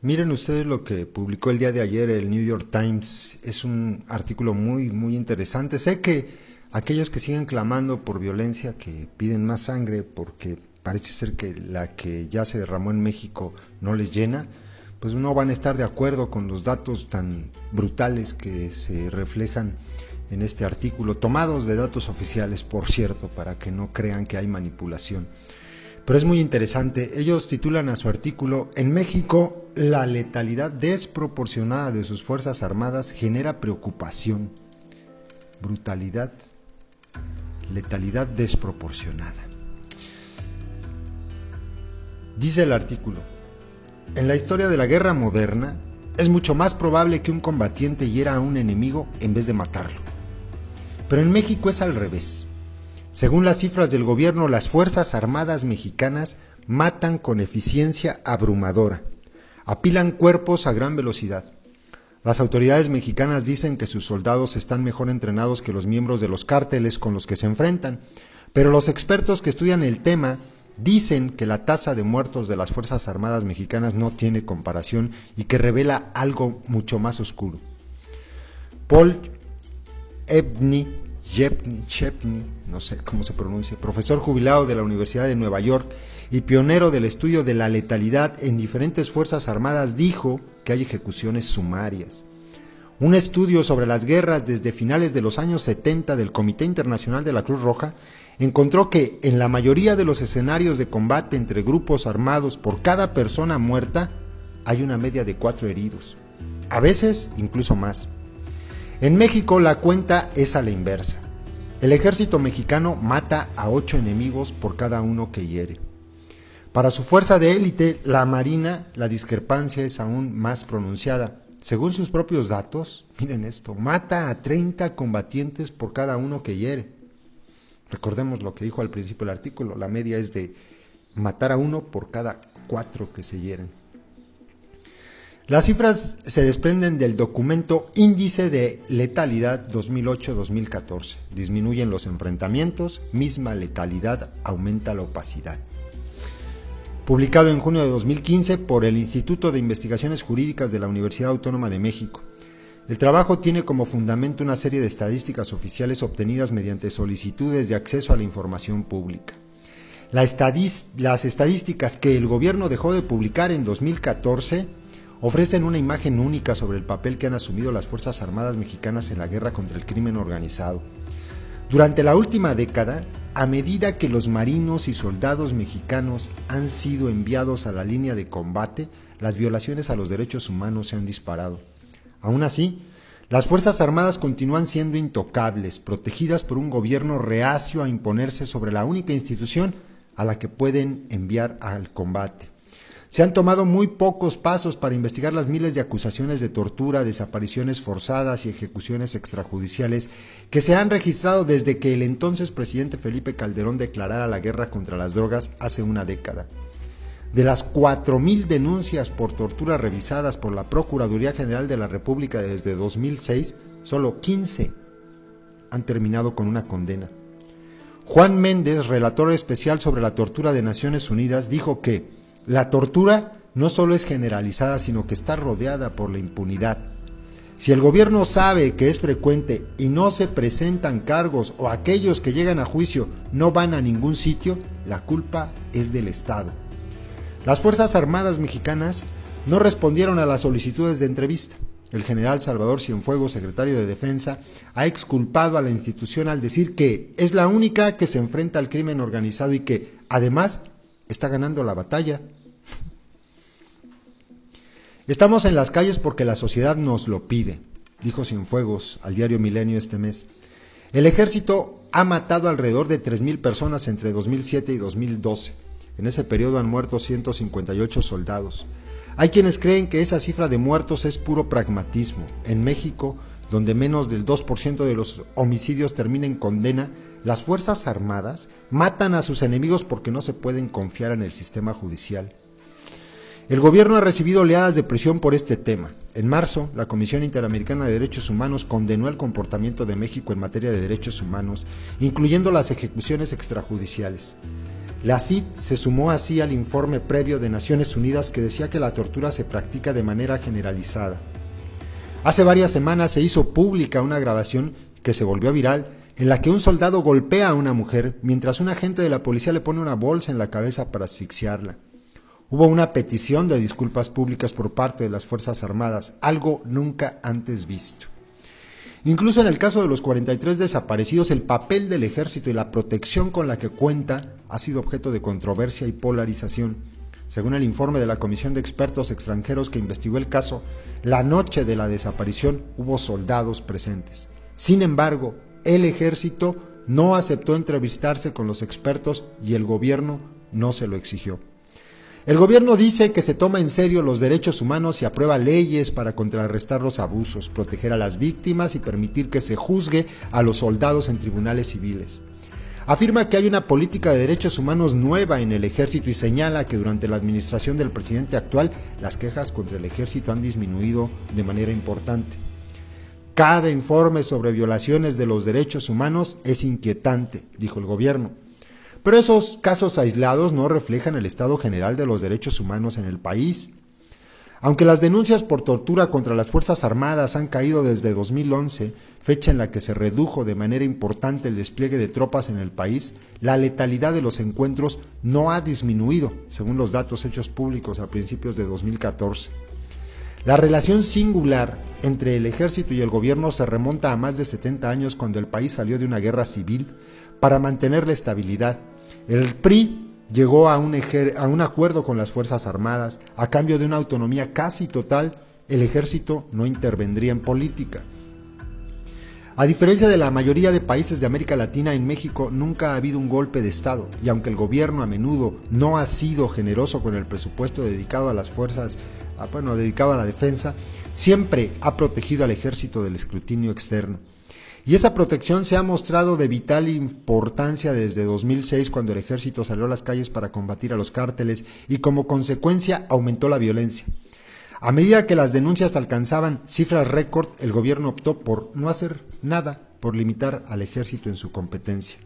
Miren ustedes lo que publicó el día de ayer el New York Times. Es un artículo muy interesante. Sé que aquellos que siguen clamando por violencia, que piden más sangre porque parece ser que la que ya se derramó en México no les llena, pues no van a estar de acuerdo con los datos tan brutales que se reflejan en este artículo, tomados de datos oficiales, por cierto, para que no crean que hay manipulación. Pero es muy interesante. Ellos titulan a su artículo: en México, la letalidad desproporcionada de sus Fuerzas Armadas genera preocupación. Brutalidad, letalidad desproporcionada. Dice el artículo: en la historia de la guerra moderna, es mucho más probable que un combatiente hiera a un enemigo en vez de matarlo. Pero en México es al revés. Según las cifras del gobierno, las Fuerzas Armadas mexicanas matan con eficiencia abrumadora. Apilan cuerpos a gran velocidad. Las autoridades mexicanas dicen que sus soldados están mejor entrenados que los miembros de los cárteles con los que se enfrentan, pero los expertos que estudian el tema dicen que la tasa de muertos de las Fuerzas Armadas mexicanas no tiene comparación y que revela algo mucho más oscuro. Paul Shepney, no sé cómo se pronuncia, profesor jubilado de la Universidad de Nueva York y pionero del estudio de la letalidad en diferentes fuerzas armadas, dijo que hay ejecuciones sumarias. Un estudio sobre las guerras desde finales de los años 70 del Comité Internacional de la Cruz Roja encontró que en la mayoría de los escenarios de combate entre grupos armados, por cada persona muerta hay una media de 4 heridos, a veces incluso más. En México la cuenta es a la inversa. El ejército mexicano mata a 8 enemigos por cada uno que hiere. Para su fuerza de élite, la Marina, la discrepancia es aún más pronunciada. Según sus propios datos, miren esto, mata a 30 combatientes por cada uno que hiere. Recordemos lo que dijo al principio del artículo, la media es de matar a 1 por cada 4 que se hieren. Las cifras se desprenden del documento Índice de Letalidad 2008-2014. Disminuyen los enfrentamientos, misma letalidad, aumenta la opacidad. Publicado en junio de 2015 por el Instituto de Investigaciones Jurídicas de la Universidad Autónoma de México. El trabajo tiene como fundamento una serie de estadísticas oficiales obtenidas mediante solicitudes de acceso a la información pública. Las estadísticas que el gobierno dejó de publicar en 2014 ofrecen una imagen única sobre el papel que han asumido las Fuerzas Armadas mexicanas en la guerra contra el crimen organizado. Durante la última década, a medida que los marinos y soldados mexicanos han sido enviados a la línea de combate, las violaciones a los derechos humanos se han disparado. Aún así, las Fuerzas Armadas continúan siendo intocables, protegidas por un gobierno reacio a imponerse sobre la única institución a la que pueden enviar al combate. Se han tomado muy pocos pasos para investigar las miles de acusaciones de tortura, desapariciones forzadas y ejecuciones extrajudiciales que se han registrado desde que el entonces presidente Felipe Calderón declarara la guerra contra las drogas hace una década. De las 4,000 denuncias por tortura revisadas por la Procuraduría General de la República desde 2006, solo 15 han terminado con una condena. Juan Méndez, relator especial sobre la tortura de Naciones Unidas, dijo que la tortura no solo es generalizada, sino que está rodeada por la impunidad. Si el gobierno sabe que es frecuente y no se presentan cargos o aquellos que llegan a juicio no van a ningún sitio, la culpa es del Estado. Las Fuerzas Armadas mexicanas no respondieron a las solicitudes de entrevista. El general Salvador Cienfuegos, secretario de Defensa, ha exculpado a la institución al decir que es la única que se enfrenta al crimen organizado y que, además, está ganando la batalla. Estamos en las calles porque la sociedad nos lo pide, dijo Cienfuegos al diario Milenio este mes. El ejército ha matado alrededor de 3,000 personas entre 2007 y 2012. En ese periodo han muerto 158 soldados. Hay quienes creen que esa cifra de muertos es puro pragmatismo. En México, donde menos del 2% de los homicidios termina en condena, las Fuerzas Armadas matan a sus enemigos porque no se pueden confiar en el sistema judicial. El gobierno ha recibido oleadas de presión por este tema. En marzo, la Comisión Interamericana de Derechos Humanos condenó el comportamiento de México en materia de derechos humanos, incluyendo las ejecuciones extrajudiciales. La CID se sumó así al informe previo de Naciones Unidas que decía que la tortura se practica de manera generalizada. Hace varias semanas se hizo pública una grabación que se volvió viral, en la que un soldado golpea a una mujer mientras un agente de la policía le pone una bolsa en la cabeza para asfixiarla. Hubo una petición de disculpas públicas por parte de las Fuerzas Armadas, algo nunca antes visto. Incluso en el caso de los 43 desaparecidos, el papel del ejército y la protección con la que cuenta ha sido objeto de controversia y polarización. Según el informe de la Comisión de Expertos Extranjeros que investigó el caso, la noche de la desaparición hubo soldados presentes. Sin embargo, el ejército no aceptó entrevistarse con los expertos y el gobierno no se lo exigió. El gobierno dice que se toma en serio los derechos humanos y aprueba leyes para contrarrestar los abusos, proteger a las víctimas y permitir que se juzgue a los soldados en tribunales civiles. Afirma que hay una política de derechos humanos nueva en el ejército y señala que durante la administración del presidente actual las quejas contra el ejército han disminuido de manera importante. Cada informe sobre violaciones de los derechos humanos es inquietante, dijo el gobierno. Pero esos casos aislados no reflejan el estado general de los derechos humanos en el país. Aunque las denuncias por tortura contra las Fuerzas Armadas han caído desde 2011, fecha en la que se redujo de manera importante el despliegue de tropas en el país, la letalidad de los encuentros no ha disminuido, según los datos hechos públicos a principios de 2014. La relación singular entre el ejército y el gobierno se remonta a más de 70 años cuando el país salió de una guerra civil para mantener la estabilidad. El PRI llegó a un acuerdo con las Fuerzas Armadas. A cambio de una autonomía casi total, el ejército no intervendría en política. A diferencia de la mayoría de países de América Latina, en México nunca ha habido un golpe de Estado, y aunque el gobierno a menudo no ha sido generoso con el presupuesto dedicado a las fuerzas, dedicado a la defensa, siempre ha protegido al ejército del escrutinio externo. Y esa protección se ha mostrado de vital importancia desde 2006, cuando el ejército salió a las calles para combatir a los cárteles y como consecuencia aumentó la violencia. A medida que las denuncias alcanzaban cifras récord, el gobierno optó por no hacer nada, por limitar al ejército en su competencia.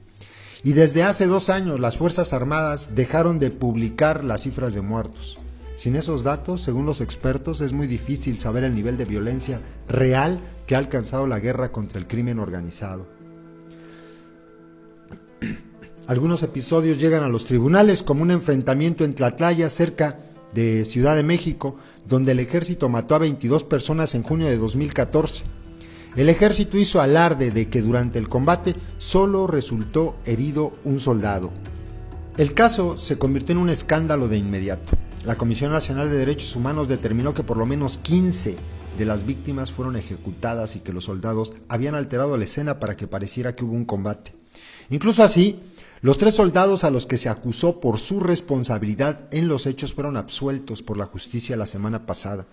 Y desde hace 2 años las Fuerzas Armadas dejaron de publicar las cifras de muertos. Sin esos datos, según los expertos, es muy difícil saber el nivel de violencia real que ha alcanzado la guerra contra el crimen organizado. Algunos episodios llegan a los tribunales, como un enfrentamiento en Tlatlaya, cerca de Ciudad de México, donde el ejército mató a 22 personas en junio de 2014. El ejército hizo alarde de que durante el combate solo resultó herido un soldado. El caso se convirtió en un escándalo de inmediato. La Comisión Nacional de Derechos Humanos determinó que por lo menos 15 de las víctimas fueron ejecutadas y que los soldados habían alterado la escena para que pareciera que hubo un combate. Incluso así, los 3 soldados a los que se acusó por su responsabilidad en los hechos fueron absueltos por la justicia la semana pasada.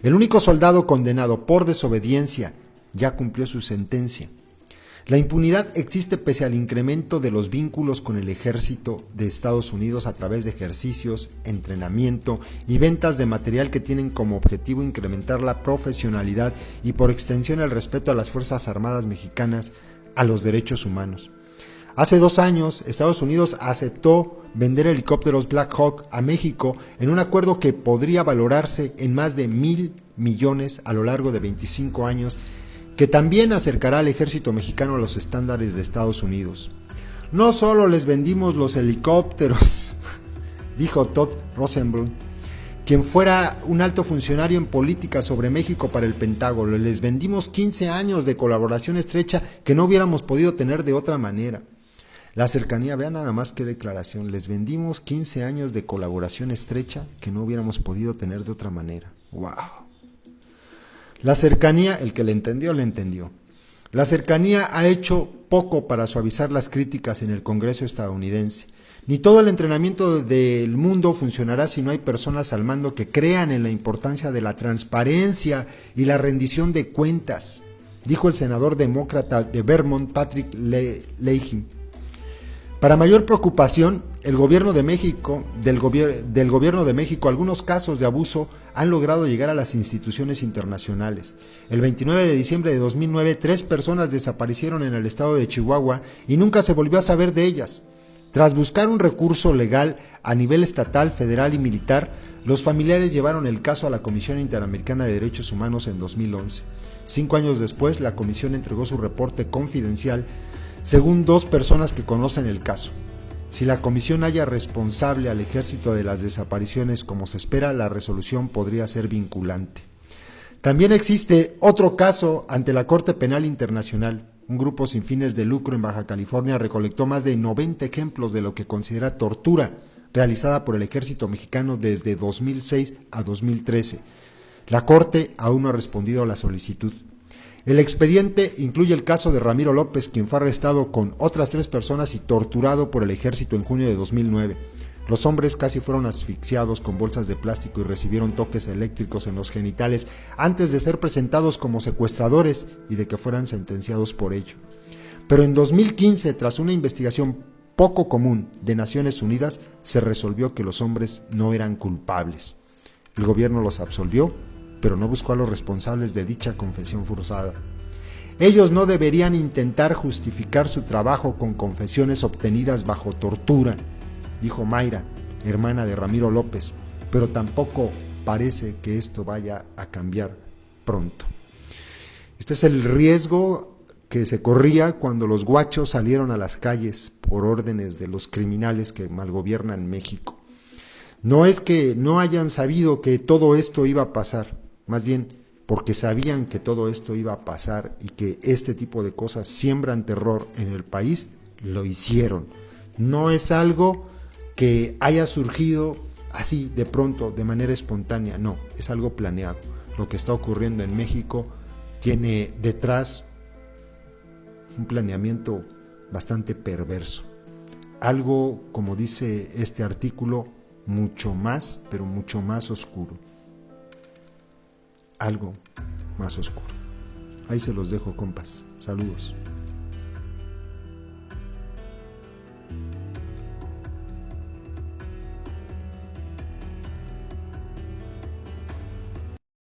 El único soldado condenado por desobediencia ya cumplió su sentencia. La impunidad existe pese al incremento de los vínculos con el ejército de Estados Unidos a través de ejercicios, entrenamiento y ventas de material que tienen como objetivo incrementar la profesionalidad y por extensión el respeto a las Fuerzas Armadas mexicanas, a los derechos humanos. Hace 2 años, Estados Unidos aceptó vender helicópteros Black Hawk a México en un acuerdo que podría valorarse en más de $1,000 millones a lo largo de 25 años, que también acercará al ejército mexicano a los estándares de Estados Unidos. No solo les vendimos los helicópteros, dijo Todd Rosenblum, quien fuera un alto funcionario en política sobre México para el Pentágono. Les vendimos 15 años de colaboración estrecha que no hubiéramos podido tener de otra manera. La cercanía, vean nada más qué declaración, les vendimos 15 años de colaboración estrecha que no hubiéramos podido tener de otra manera. ¡Wow! La cercanía, el que le entendió, le entendió. La cercanía ha hecho poco para suavizar las críticas en el Congreso estadounidense. Ni todo el entrenamiento del mundo funcionará si no hay personas al mando que crean en la importancia de la transparencia y la rendición de cuentas, dijo el senador demócrata de Vermont, Patrick Leahy. Para mayor preocupación, del gobierno de México, algunos casos de abuso han logrado llegar a las instituciones internacionales. El 29 de diciembre de 2009, 3 personas desaparecieron en el estado de Chihuahua y nunca se volvió a saber de ellas. Tras buscar un recurso legal a nivel estatal, federal y militar, los familiares llevaron el caso a la Comisión Interamericana de Derechos Humanos en 2011. 5 años después, la comisión entregó su reporte confidencial según 2 personas que conocen el caso. Si la comisión halla responsable al ejército de las desapariciones como se espera, la resolución podría ser vinculante. También existe otro caso ante la Corte Penal Internacional. Un grupo sin fines de lucro en Baja California recolectó más de 90 ejemplos de lo que considera tortura realizada por el ejército mexicano desde 2006 a 2013. La Corte aún no ha respondido a la solicitud. El expediente incluye el caso de Ramiro López, quien fue arrestado con otras 3 personas y torturado por el ejército en junio de 2009. Los hombres casi fueron asfixiados con bolsas de plástico y recibieron toques eléctricos en los genitales antes de ser presentados como secuestradores y de que fueran sentenciados por ello. Pero en 2015, tras una investigación poco común de Naciones Unidas, se resolvió que los hombres no eran culpables. El gobierno los absolvió, pero no buscó a los responsables de dicha confesión forzada. Ellos no deberían intentar justificar su trabajo con confesiones obtenidas bajo tortura, dijo Mayra, hermana de Ramiro López, pero tampoco parece que esto vaya a cambiar pronto. Este es el riesgo que se corría cuando los guachos salieron a las calles por órdenes de los criminales que malgobiernan México. No es que no hayan sabido que todo esto iba a pasar, más bien porque sabían que todo esto iba a pasar y que este tipo de cosas siembran terror en el país, lo hicieron. No es algo que haya surgido así de pronto, de manera espontánea, no, es algo planeado. Lo que está ocurriendo en México tiene detrás un planeamiento bastante perverso. Algo, como dice este artículo, mucho más, pero mucho más oscuro. Algo más oscuro. Ahí se los dejo, compas. Saludos.